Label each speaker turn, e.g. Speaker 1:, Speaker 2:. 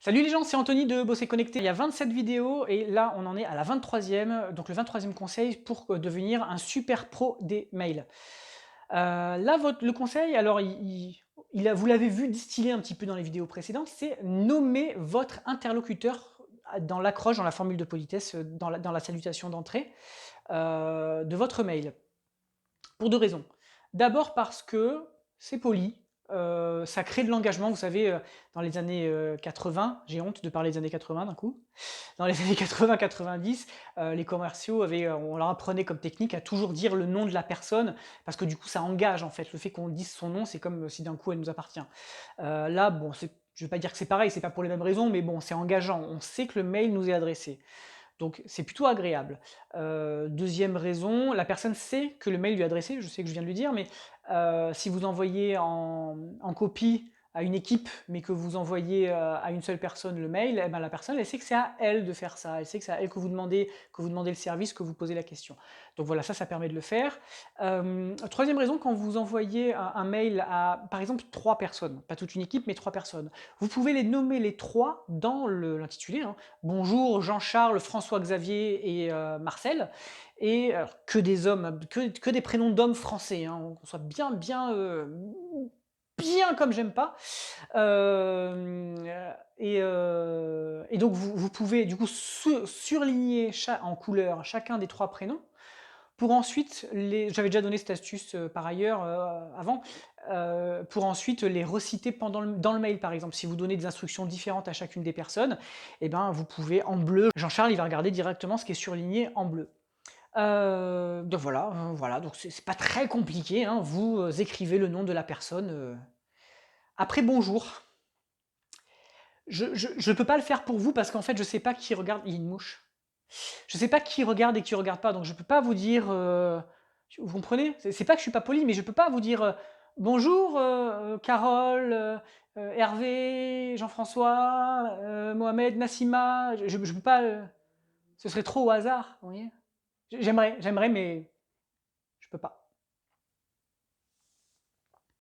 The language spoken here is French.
Speaker 1: Salut les gens, c'est Anthony de Bosser Connecté. Il y a 27 vidéos et là on en est à la 23e, donc le 23e conseil pour devenir un super pro des mails. Là, le conseil, alors vous l'avez vu distiller un petit peu dans les vidéos précédentes, c'est nommer votre interlocuteur dans l'accroche, dans la formule de politesse, dans la salutation d'entrée de votre mail. Pour deux raisons. D'abord parce que c'est poli, ça crée de l'engagement. Vous savez, dans les années 80, j'ai honte de parler des années 80 d'un coup. Dans les années 80-90, les commerciaux on leur apprenait comme technique à toujours dire le nom de la personne, parce que du coup ça engage en fait. Le fait qu'on dise son nom, c'est comme si d'un coup elle nous appartient. Là, bon, je ne vais pas dire que c'est pareil, c'est pas pour les mêmes raisons, mais bon, c'est engageant. On sait que le mail nous est adressé. Donc c'est plutôt agréable. Deuxième raison, la personne sait que le mail lui est adressé, je sais que je viens de lui dire, mais si vous envoyez en copie à une équipe, mais que vous envoyez à une seule personne le mail, eh ben, la personne, elle sait que c'est à elle de faire ça, elle sait que c'est à elle que vous demandez le service, que vous posez la question. Donc voilà, ça permet de le faire. Troisième raison, quand vous envoyez un mail à, par exemple, 3 personnes, pas toute une équipe, mais 3 personnes, vous pouvez les nommer les 3 dans l'intitulé, hein. Bonjour Jean-Charles, François-Xavier et Marcel, et que des hommes, que des prénoms d'hommes français, hein, qu'on soit bien comme j'aime pas. Et donc vous pouvez du coup surligner en couleur chacun des 3 prénoms pour ensuite j'avais déjà donné cette astuce par ailleurs avant, pour ensuite les reciter dans le mail par exemple. Si vous donnez des instructions différentes à chacune des personnes, et ben vous pouvez en bleu, Jean-Charles il va regarder directement ce qui est surligné en bleu. Donc voilà, donc c'est pas très compliqué, hein, vous écrivez le nom de la personne après bonjour. Je peux pas le faire pour vous parce qu'en fait je sais pas qui regarde, il y a une mouche. Je sais pas qui regarde et qui regarde pas, donc je peux pas vous dire, vous comprenez? C'est pas que je suis pas poli, mais je peux pas vous dire, «Bonjour, Carole, Hervé, Jean-François, Mohamed, Nassima», je peux pas, ce serait trop au hasard, vous voyez? J'aimerais, mais je peux pas.